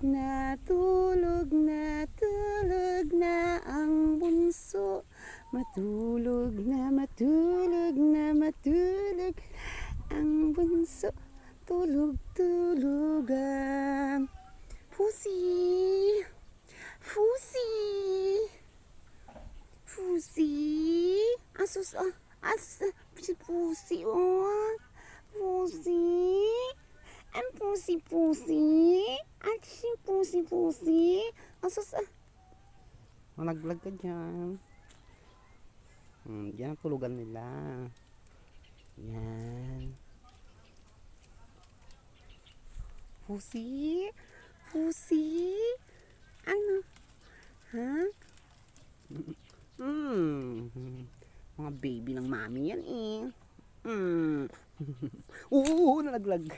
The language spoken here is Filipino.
na, tulog na, tulog na ang bunso. Matulog na, matulog na, matulog ang bunso. Tulog, tulugan. Pusi! Pusi! Pusi! Asus, asus, si Pusi, oh. Pusi! Ang pusi-pusi! At si pusi-pusi! Asus, malaglag ka dyan. Yan ang tulugan nila. Yan. Pusi? Pusi? Ano? Ha? Mga baby ng mami yan eh. Oo, nalaglag.